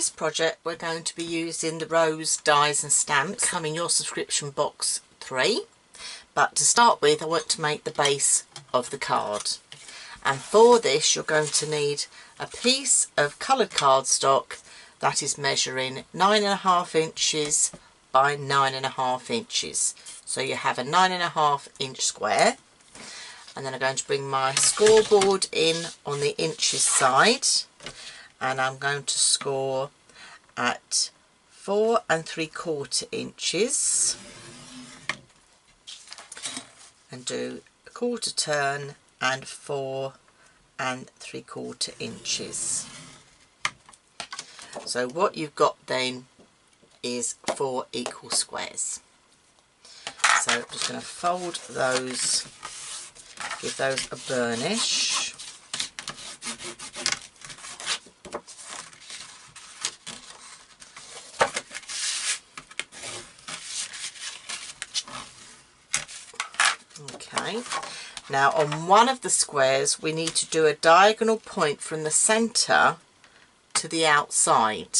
this project we're going to be using the rose dies and stamps come in your subscription box 3, but to start with I want to make the base of the card, and for this you're going to need a piece of coloured cardstock that is measuring 9.5 inches by 9.5 inches, so you have a 9.5 inch square. And then I'm going to bring my scoreboard in on the inches side, and I'm going to score at 4 3/4 inches and do a quarter turn and 4 3/4 inches. So what you've got then is 4 equal squares. So I'm just going to fold those, give those a burnish. Okay, now on one of the squares we need to do a diagonal point from the centre to the outside,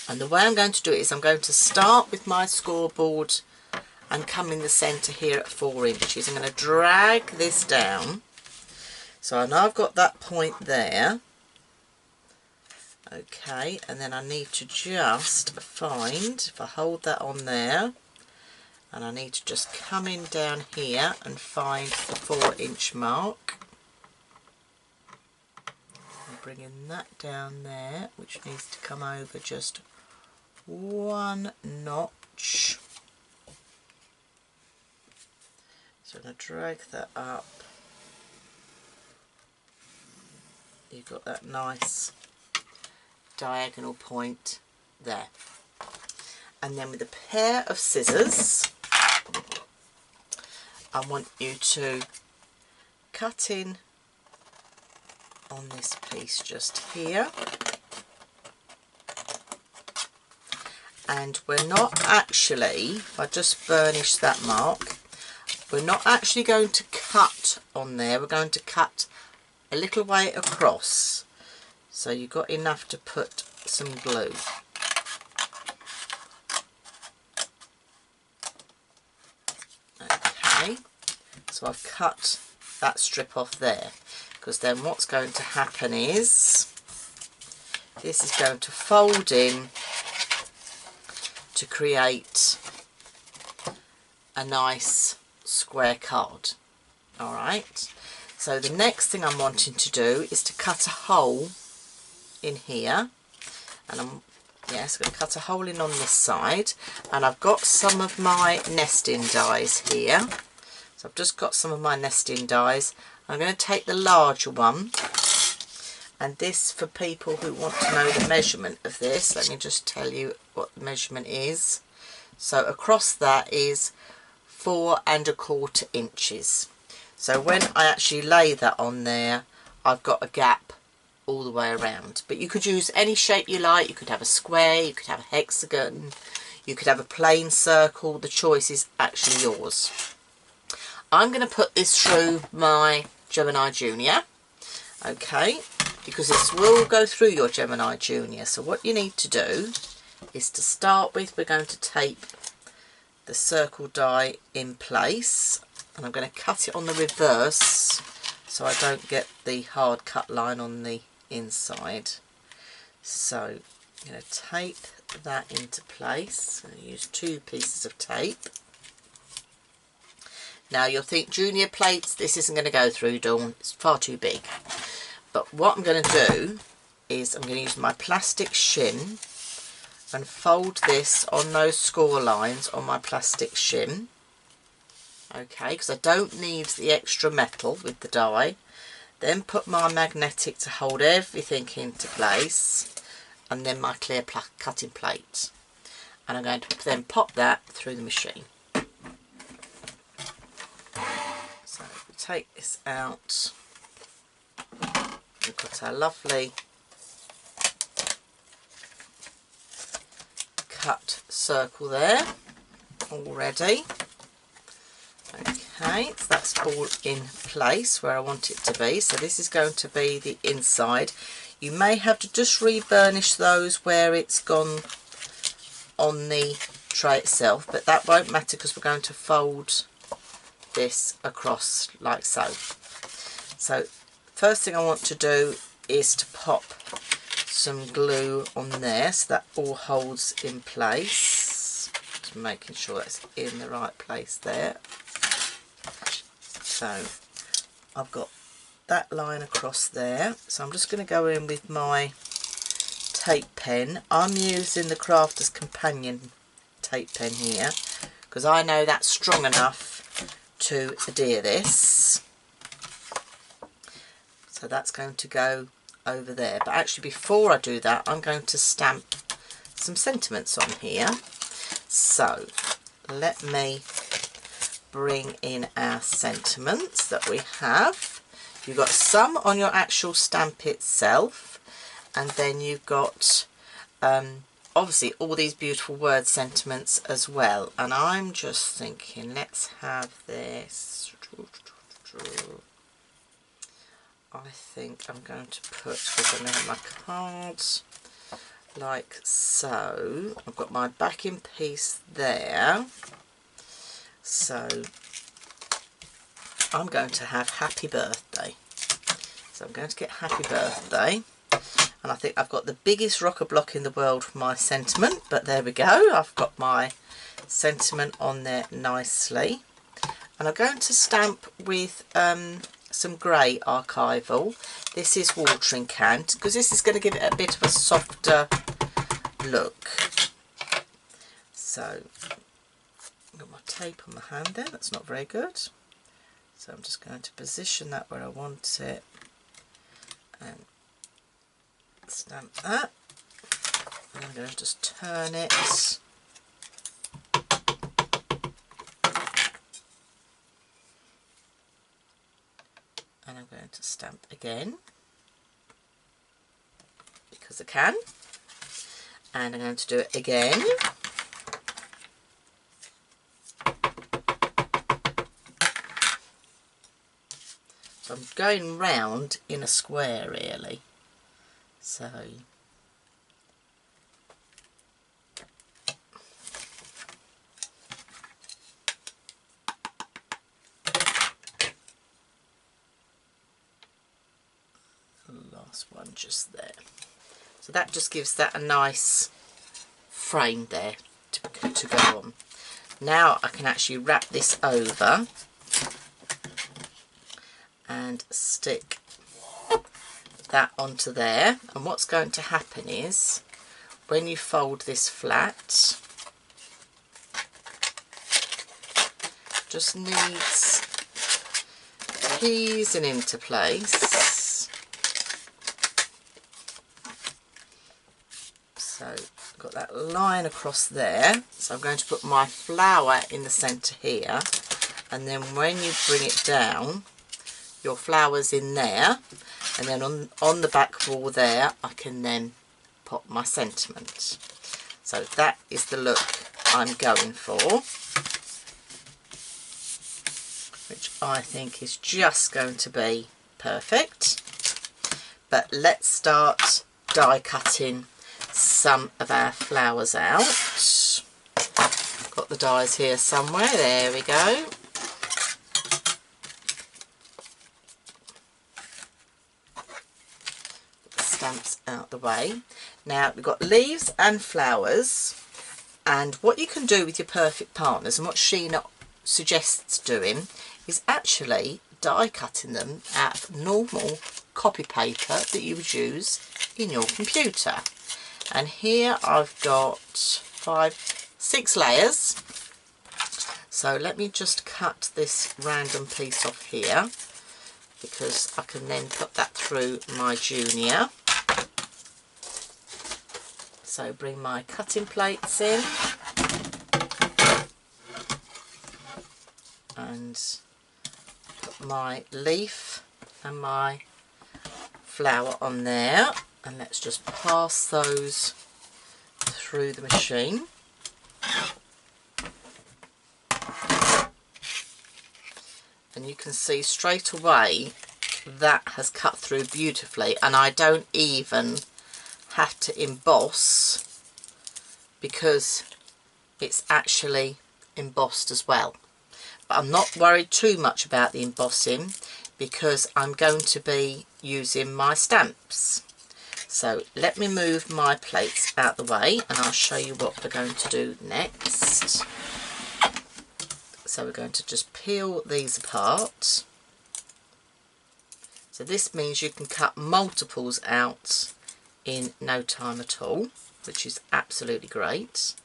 and the way I'm going to do it is I'm going to start with my scoreboard and come in the centre here at 4 inches. I'm going to drag this down, so I know I've got that point there. Okay, and then I need to just find, if I hold that on there, and I need to just come in down here and find the 4 inch mark. I'm bringing that down there, which needs to come over just 1 notch. So I'm going to drag that up. You've got that nice diagonal point there. And then with a pair of scissors, I want you to cut in on this piece just here. And we're not actually, if I just burnish that mark, we're not actually going to cut on there, we're going to cut a little way across. So you've got enough to put some glue. Okay, so I've cut that strip off there, because then what's going to happen is this is going to fold in to create a nice square card. Alright, so the next thing I'm wanting to do is to cut a hole in here, and I'm going to cut a hole in on this side, and I've got some of my nesting dies here. So I've just got some of my nesting dies. I'm going to take the larger one, and this, for people who want to know the measurement of this, let me just tell you what the measurement is. So across that is 4 1/4 inches. So when I actually lay that on there, I've got a gap all the way around. But you could use any shape you like. You could have a square, you could have a hexagon, you could have a plain circle. The choice is actually yours. I'm going to put this through my Gemini Junior, okay, because this will go through your Gemini Junior. So what you need to do is, to start with, we're going to tape the circle die in place, and I'm going to cut it on the reverse so I don't get the hard cut line on the inside. So I'm going to tape that into place. I'm going to use 2 pieces of tape. Now you'll think, Junior plates, this isn't going to go through, Dawn, it's far too big. But what I'm going to do is I'm going to use my plastic shim and fold this on those score lines on my plastic shim. Okay, because I don't need the extra metal with the die. Then put my magnetic to hold everything into place, and then my clear cutting plate. And I'm going to then pop that through the machine. So we take this out. We've got our lovely cut circle there already. Okay, so that's all in place where I want it to be. So this is going to be the inside. You may have to just re-burnish those where it's gone on the tray itself, but that won't matter because we're going to fold this across like so. So first thing I want to do is to pop some glue on there so that all holds in place. Just making sure that's in the right place there. So I've got that line across there, so I'm just going to go in with my tape pen. I'm using the Crafters Companion tape pen here because I know that's strong enough to adhere this. So that's going to go over there, but actually before I do that I'm going to stamp some sentiments on here. So let me bring in our sentiments that we have. You've got some on your actual stamp itself, and then you've got obviously all these beautiful word sentiments as well. And I'm just thinking, let's have this. I think I'm going to put, because I'm going to have my cards like so. I've got my backing piece there. So I'm going to have happy birthday. So I'm going to get happy birthday. And I think I've got the biggest rocker block in the world for my sentiment, but there we go. I've got my sentiment on there nicely. And I'm going to stamp with some grey archival. This is watering can, because this is going to give it a bit of a softer look. So I've got my tape on my hand there, that's not very good. So I'm just going to position that where I want it and stamp that. And I'm going to just turn it. And I'm going to stamp again because I can, and I'm going to do it again. So I'm going round in a square really. So last one just there. So that just gives that a nice frame there to go on. Now I can actually wrap this over and stick that onto there. And what's going to happen is when you fold this flat, just needs easing into place. So I've got that line across there. So I'm going to put my flower in the centre here, and then when you bring it down, your flower's in there, and then on the back wall there I can then pop my sentiment. So that is the look I'm going for, which I think is just going to be perfect. But let's start die cutting some of our flowers out. Got the dies here somewhere, there we go. Stamps out the way. Now we've got leaves and flowers, and what you can do with your perfect partners, and what Sheena suggests doing, is actually die cutting them at normal copy paper that you would use in your computer. And here I've got 6 layers. So let me just cut this random piece off here, because I can then put that through my Junior. So bring my cutting plates in and put my leaf and my flower on there, and let's just pass those through the machine. And you can see straight away that has cut through beautifully, and I don't even have to emboss because it's actually embossed as well. But I'm not worried too much about the embossing because I'm going to be using my stamps. So let me move my plates out the way and I'll show you what we're going to do next. So we're going to just peel these apart. So this means you can cut multiples out in no time at all, which is absolutely great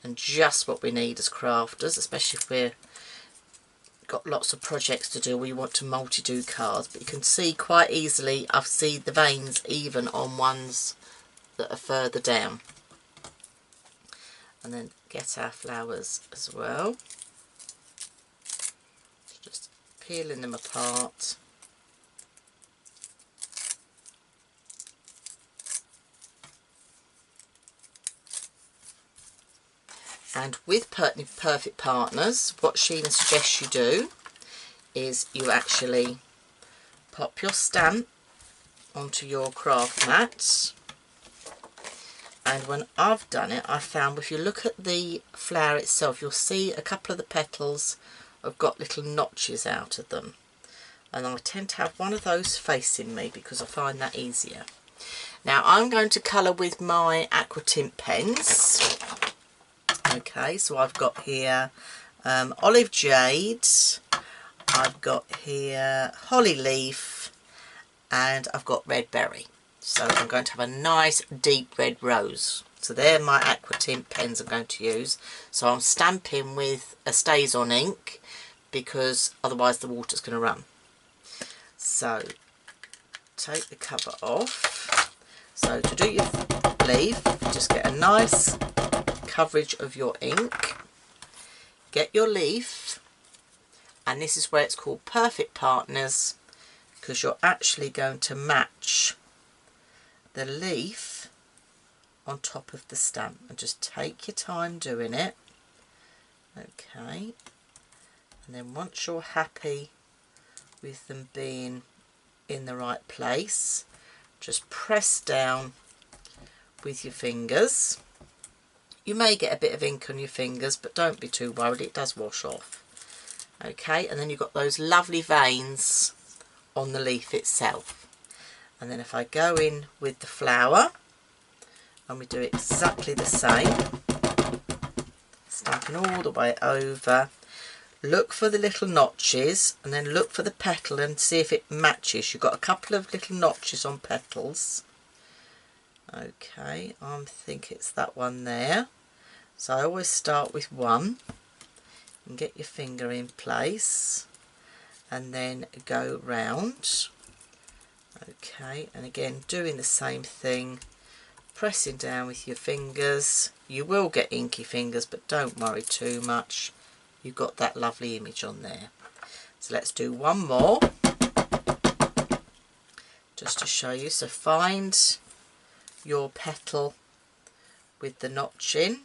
and just what we need as crafters, especially if we're got lots of projects to do, we want to multi-do cards. But you can see quite easily I've seen the veins even on ones that are further down. And then get our flowers as well, just peeling them apart. And with Perfect Partners, what Sheena suggests you do is you actually pop your stamp onto your craft mat. And when I've done it, I found if you look at the flower itself, you'll see a couple of the petals have got little notches out of them. And I tend to have one of those facing me because I find that easier. Now I'm going to colour with my aqua tint pens. Okay, so I've got here Olive Jade, I've got here Holly Leaf, and I've got Red Berry. So I'm going to have a nice deep red rose. So they're my aqua tint pens I'm going to use. So I'm stamping with a StazOn ink because otherwise the water's going to run. So take the cover off. So to do your leaf, just get a nice coverage of your ink, get your leaf, and this is where it's called Perfect Partners because you're actually going to match the leaf on top of the stamp, and just take your time doing it. Okay, and then once you're happy with them being in the right place, just press down with your fingers. You may get a bit of ink on your fingers, but don't be too worried, it does wash off. Okay, and then you've got those lovely veins on the leaf itself. And then if I go in with the flower, and we do exactly the same, stamping all the way over, look for the little notches, and then look for the petal and see if it matches. You've got a couple of little notches on petals. Okay, I think it's that one there. So I always start with one and get your finger in place and then go round. Okay, and again doing the same thing, pressing down with your fingers. You will get inky fingers, but don't worry too much. You've got that lovely image on there. So let's do one more just to show you. So find your petal with the notch in.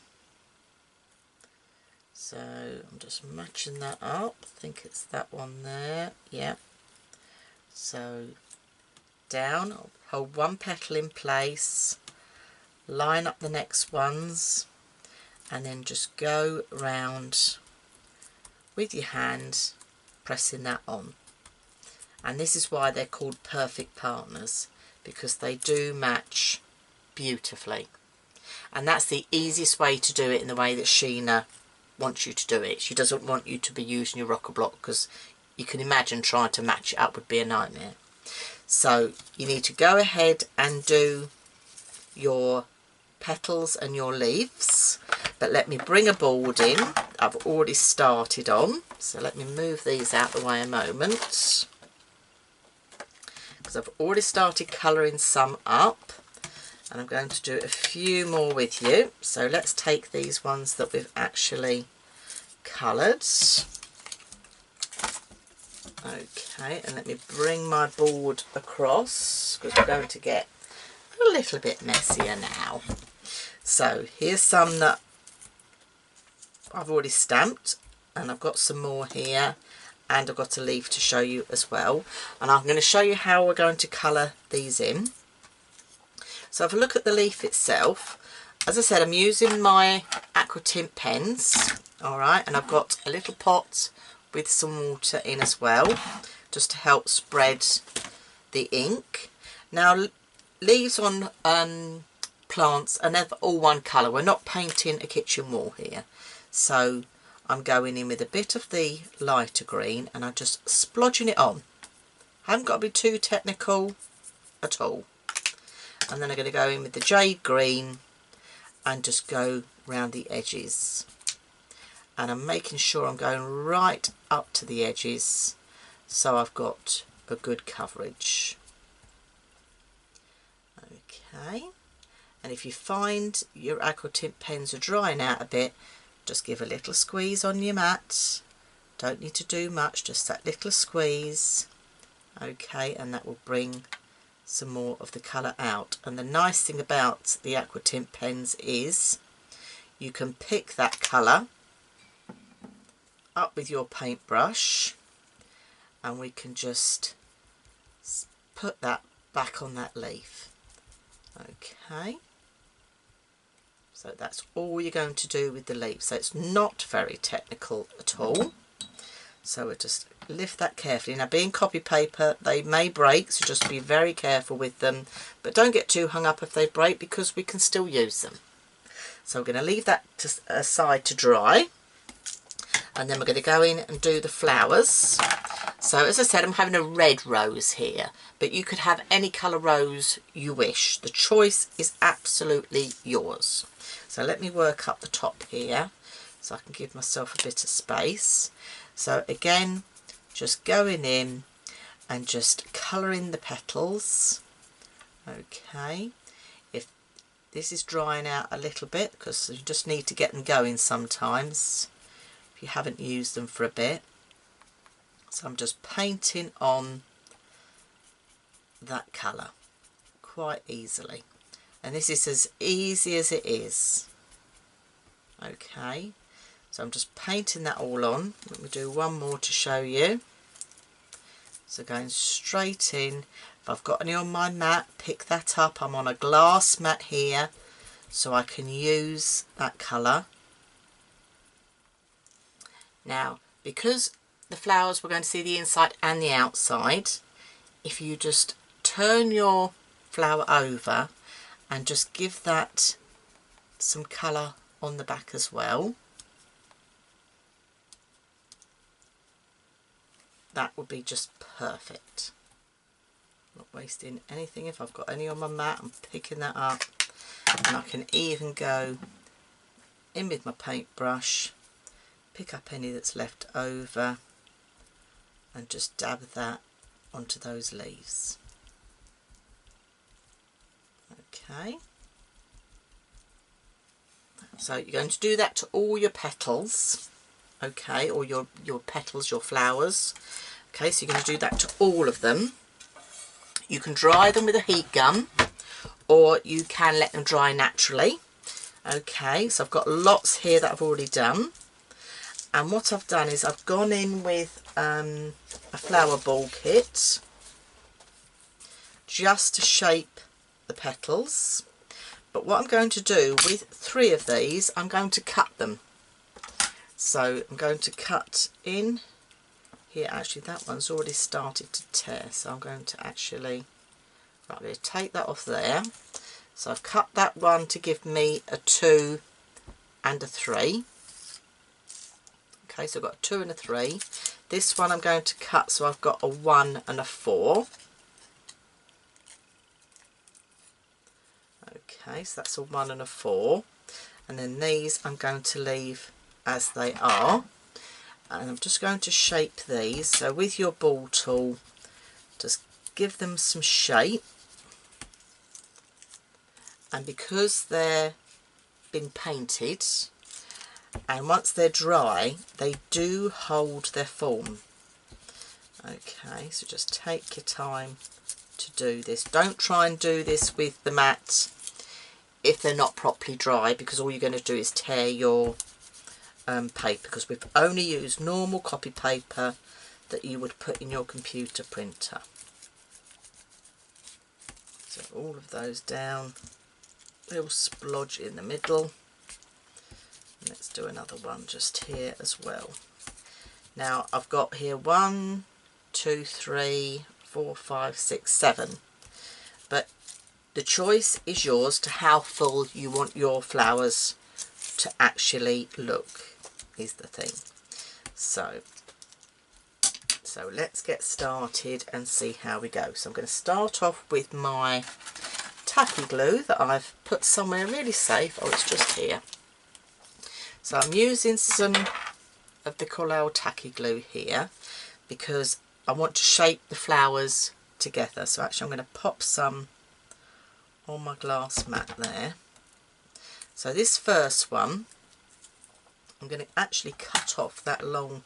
So I'm just matching that up. I think it's that one there. Yeah. So down, I'll hold one petal in place, line up the next ones, and then just go round with your hand, pressing that on. And this is why they're called Perfect Partners, because they do match beautifully. And that's the easiest way to do it in the way that Sheena wants you to do it. She doesn't want you to be using your rocker block because you can imagine trying to match it up would be a nightmare. So you need to go ahead and do your petals and your leaves. But let me bring a board in. I've already started on. So let me move these out the way a moment, because I've already started colouring some up. And I'm going to do a few more with you. So let's take these ones that we've actually coloured. Okay, and let me bring my board across because we're going to get a little bit messier now. So here's some that I've already stamped, and I've got some more here. and I've got a leaf to show you as well, and I'm going to show you how we're going to colour these in. So have a look at the leaf itself. As I said, I'm using my aqua tint pens, alright, and I've got a little pot with some water in as well, just to help spread the ink. Now leaves on plants are never all one colour. We're not painting a kitchen wall here, so I'm going in with a bit of the lighter green and I'm just splodging it on. I haven't got to be too technical at all. And then I'm going to go in with the jade green and just go round the edges. And I'm making sure I'm going right up to the edges so I've got a good coverage. Okay, and if you find your aqua tint pens are drying out a bit, just give a little squeeze on your mat. Don't need to do much, just that little squeeze. Okay, and that will bring some more of the colour out. And the nice thing about the aqua tint pens is you can pick that colour up with your paintbrush and we can just put that back on that leaf. Okay, so that's all you're going to do with the leaf. So it's not very technical at all. So we'll just lift that carefully. Now being copy paper, they may break, so just be very careful with them, but don't get too hung up if they break because we can still use them. So we're going to leave that aside to dry, and then we're going to go in and do the flowers. So as I said, I'm having a red rose here, but you could have any colour rose you wish. The choice is absolutely yours. So let me work up the top here so I can give myself a bit of space. So again, just going in and just colouring the petals. Okay, if this is drying out a little bit because you just need to get them going sometimes if you haven't used them for a bit. So I'm just painting on that colour quite easily, and this is as easy as it is. Okay, so I'm just painting that all on. Let me do one more to show you. So going straight in. If I've got any on my mat, pick that up. I'm on a glass mat here, so I can use that colour. Now, because the flowers, we're going to see the inside and the outside, if you just turn your flower over and just give that some colour on the back as well, that would be just perfect. Not wasting anything. If I've got any on my mat, I'm picking that up, and I can even go in with my paintbrush, pick up any that's left over and just dab that onto those leaves. Okay, so you're going to do that to all your petals, okay, or your petals, your flowers. Okay, so you're going to do that to all of them. You can dry them with a heat gun, or you can let them dry naturally. Okay, so I've got lots here that I've already done, and what I've done is I've gone in with a flower ball kit just to shape the petals. But what I'm going to do with 3 of these, I'm going to cut them. So I'm going to cut in here. Actually, that one's already started to tear, so I'm going to actually, right, I'm going to take that off there. So I've cut that one to give me a 2 and a 3. Okay, so I've got a 2 and a 3. This one I'm going to cut so I've got a 1 and a 4. Okay, so that's a 1 and a 4. And then these I'm going to leave as they are. And I'm just going to shape these. So with your ball tool, just give them some shape. And because they're been painted, and once they're dry, they do hold their form. Okay, so just take your time to do this. Don't try and do this with the mat if they're not properly dry, because all you're going to do is tear your paper, because we've only used normal copy paper that you would put in your computer printer. So all of those down, little splodge in the middle. Let's do another one just here as well. Now I've got here 1, 2, 3, 4, 5, 6, 7. But the choice is yours to how full you want your flowers to actually look, is the thing. So let's get started and see how we go. So I'm going to start off with my tacky glue that I've put somewhere really safe. Oh, it's just here. So I'm using some of the Collall tacky glue here because I want to shape the flowers together. So actually I'm going to pop some on my glass mat there. So this first one, I'm going to actually cut off that long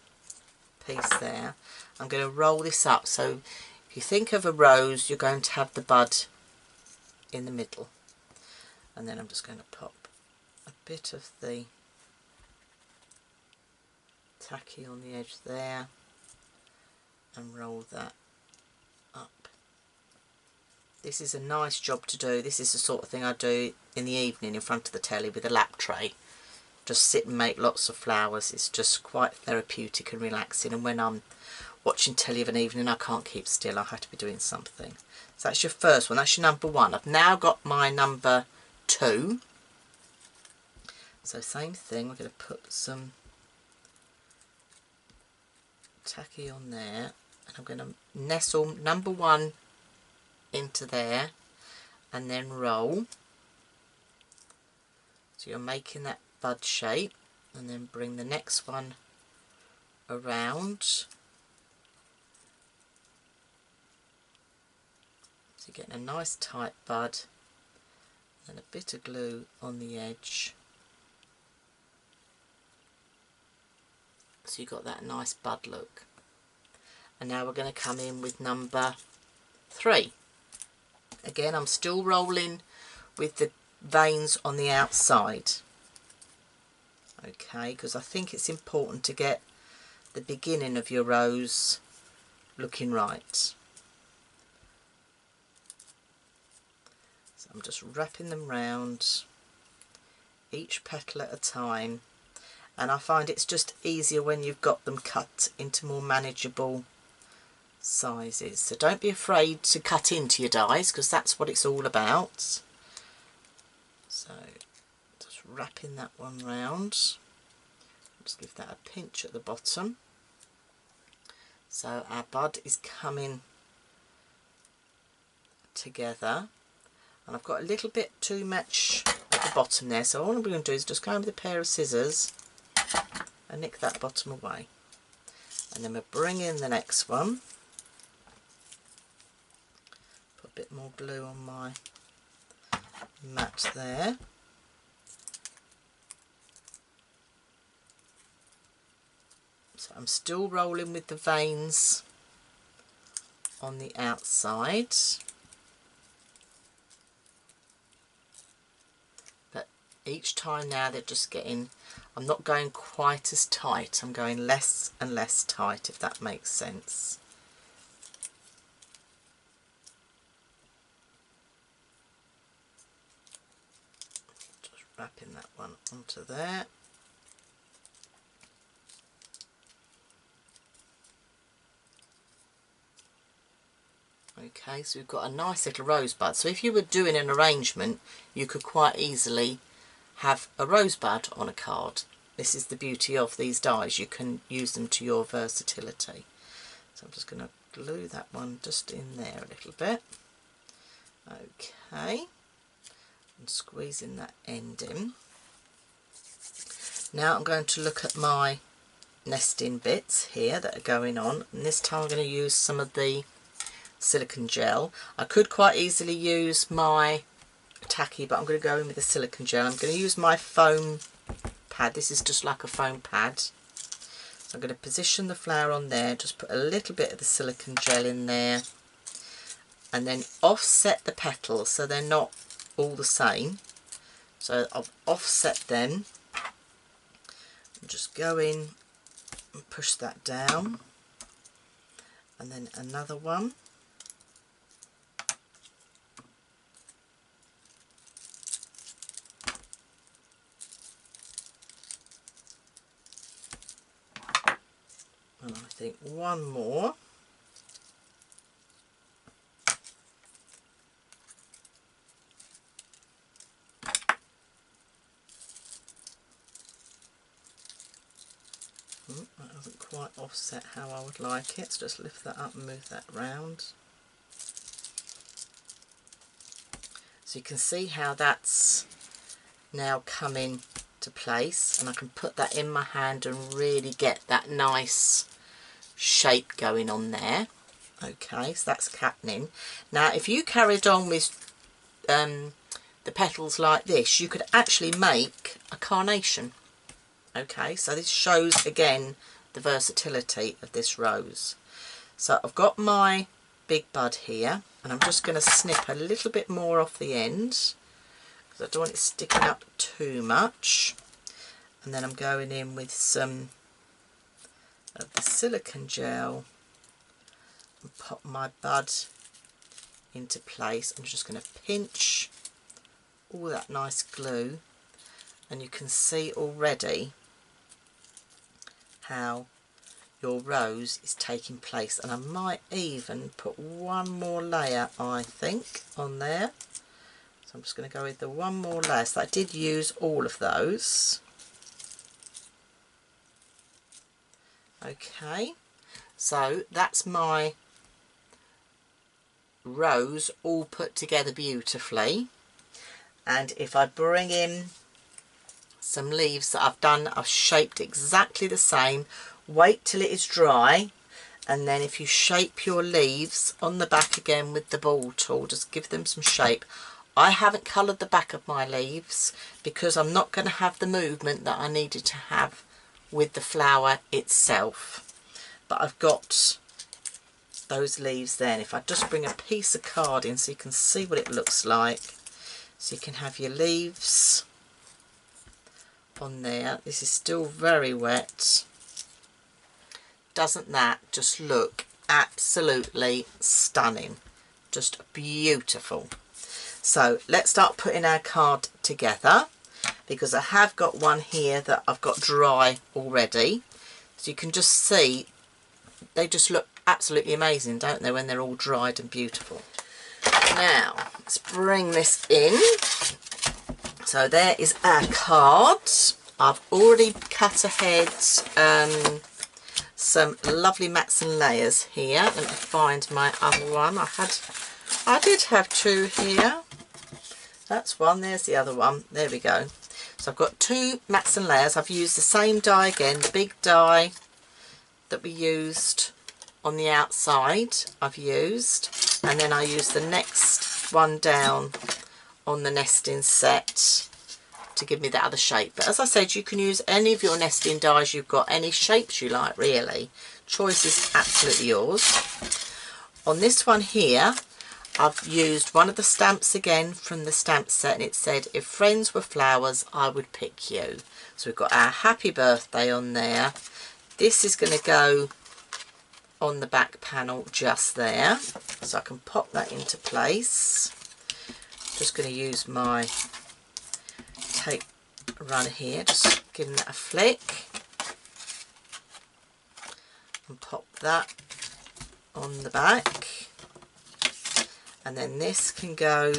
piece there. I'm going to roll this up. So if you think of a rose, you're going to have the bud in the middle. And then I'm just going to pop a bit of the tacky on the edge there and roll that up. This is a nice job to do. This is the sort of thing I do in the evening in front of the telly with a lap tray. Just sit and make lots of flowers. It's just quite therapeutic and relaxing, and when I'm watching telly of an evening I can't keep still, I have to be doing something. So that's your first one, that's your number 1. I've now got my number 2. So same thing, we're going to put some tacky on there, and I'm going to nestle number 1 into there and then roll. So you're making that bud shape, and then bring the next one around. So you're getting a nice tight bud and a bit of glue on the edge. So you've got that nice bud look. And now we're going to come in with number 3. Again, I'm still rolling with the veins on the outside. Okay, because I think it's important to get the beginning of your rose looking right. So I'm just wrapping them round, each petal at a time, and I find it's just easier when you've got them cut into more manageable sizes. So don't be afraid to cut into your dies, because that's what it's all about. So just wrapping that one round. Just give that a pinch at the bottom. So our bud is coming together, and I've got a little bit too much at the bottom there, so all I'm going to do is just go in with a pair of scissors and nick that bottom away. And then we'll bring in the next one. Put a bit more glue on my mat there. So I'm still rolling with the veins on the outside, but each time now they're just getting, I'm not going quite as tight, I'm going less and less tight, if that makes sense. Just wrapping that one onto there. Okay, so we've got a nice little rosebud. So if you were doing an arrangement, you could quite easily have a rosebud on a card. This is the beauty of these dies, you can use them to your versatility. So I'm just going to glue that one just in there a little bit. Okay, and squeezing that end in. Now I'm going to look at my nesting bits here that are going on, and this time I'm going to use some of the silicone gel. I could quite easily use my tacky, but I'm going to go in with the silicone gel. I'm going to use my foam pad. This is just like a foam pad. So I'm going to position the flower on there, just put a little bit of the silicone gel in there, and then offset the petals so they're not all the same. So I'll offset them and just go in and push that down. and then another one. And I think one more. That doesn't quite offset how I would like it, so just lift that up and move that round. So you can see how that's now coming to place, and I can put that in my hand and really get that nice shape going on there. Okay, so that's happening. Now if you carried on with the petals like this, you could actually make a carnation. Okay, so this shows again the versatility of this rose. So I've got my big bud here, and I'm just going to snip a little bit more off the end because I don't want it sticking up too much. And then I'm going in with some of the silicone gel and pop my bud into place. I'm just going to pinch all that nice glue, and you can see already how your rose is taking place. And I might even put one more layer, I think, on there. So I'm just going to go with the one more layer. So I did use all of those. Okay, so that's my rose all put together beautifully. And if I bring in some leaves that I've done, I've shaped exactly the same. Wait till it is dry, and then if you shape your leaves on the back again with the ball tool, just give them some shape. I haven't coloured the back of my leaves because I'm not going to have the movement that I needed to have with the flower itself, but I've got those leaves there. And if I just bring a piece of card in so you can see what it looks like, so you can have your leaves on there. This is still very wet. Doesn't that just look absolutely stunning? Just beautiful. So let's start putting our card together, because I have got one here that I've got dry already. So you can just see they just look absolutely amazing, don't they, when they're all dried and beautiful. Now let's bring this in. So there is our card. I've already cut ahead some lovely mats and layers here. Let me find my other one. I did have two here. That's one, there's the other one. There we go. So I've got two mats and layers. I've used the same die again, the big die that we used on the outside I've used, and then I used the next one down on the nesting set to give me that other shape. But as I said, you can use any of your nesting dies you've got, any shapes you like really. Choice is absolutely yours. On this one here, I've used one of the stamps again from the stamp set, and it said, if friends were flowers, I would pick you. So we've got our happy birthday on there. This is going to go on the back panel just there, so I can pop that into place. Just going to use my tape runner here, just giving that a flick, and pop that on the back. And then this can go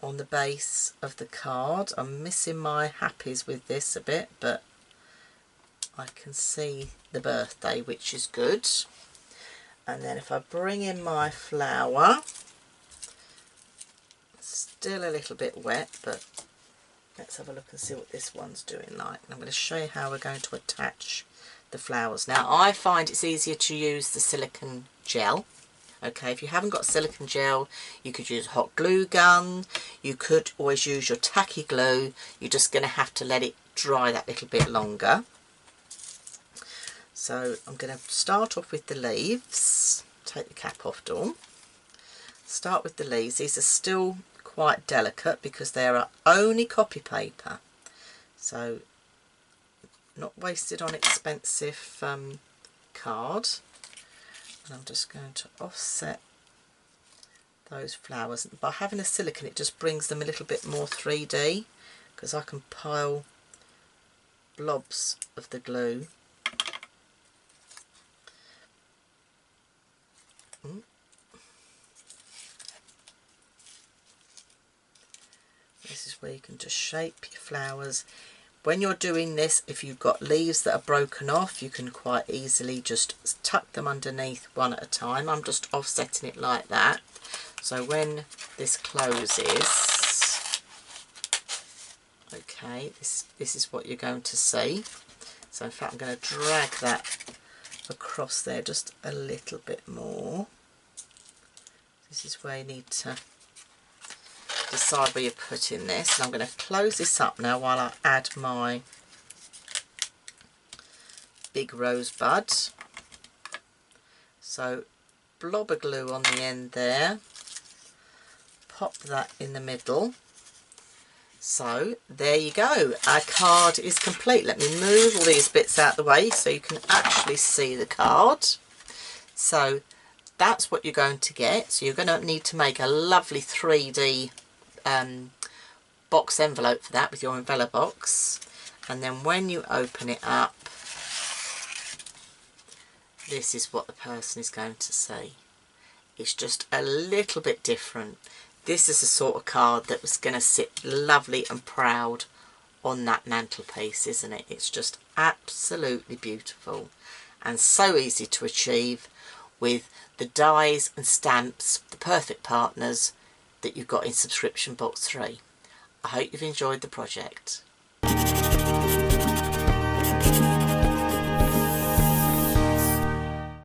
on the base of the card. I'm missing my happies with this a bit, but I can see the birthday, which is good. And then if I bring in my flower, still a little bit wet, but let's have a look and see what this one's doing like. And I'm going to show you how we're going to attach the flowers. Now I find it's easier to use the silicone gel. Okay, if you haven't got silicone gel, you could use a hot glue gun. You could always use your tacky glue. You're just going to have to let it dry that little bit longer. So I'm going to start off with the leaves. Take the cap off, Dawn. Start with the leaves. These are still quite delicate because they are only copy paper. So not wasted on expensive card, and I'm just going to offset those flowers. By having a silicone, it just brings them a little bit more 3D, because I can pile blobs of the glue This is where you can just shape your flowers. When you're doing this, if you've got leaves that are broken off, you can quite easily just tuck them underneath one at a time. I'm just offsetting it like that. So when this closes, okay, this is what you're going to see. So in fact, I'm going to drag that across there just a little bit more. This is where you need to decide where you're putting this. And I'm going to close this up now while I add my big rosebud. So blob of glue on the end there, pop that in the middle. So there you go, our card is complete. Let me move all these bits out of the way so you can actually see the card. So that's what you're going to get. So you're going to need to make a lovely 3D box envelope for that with your envelope box, and then when you open it up, this is what the person is going to see. It's just a little bit different. This is the sort of card that was going to sit lovely and proud on that mantelpiece, isn't it? It's just absolutely beautiful and so easy to achieve with the dies and stamps, the perfect partners that you've got in subscription box 3. I hope you've enjoyed the project.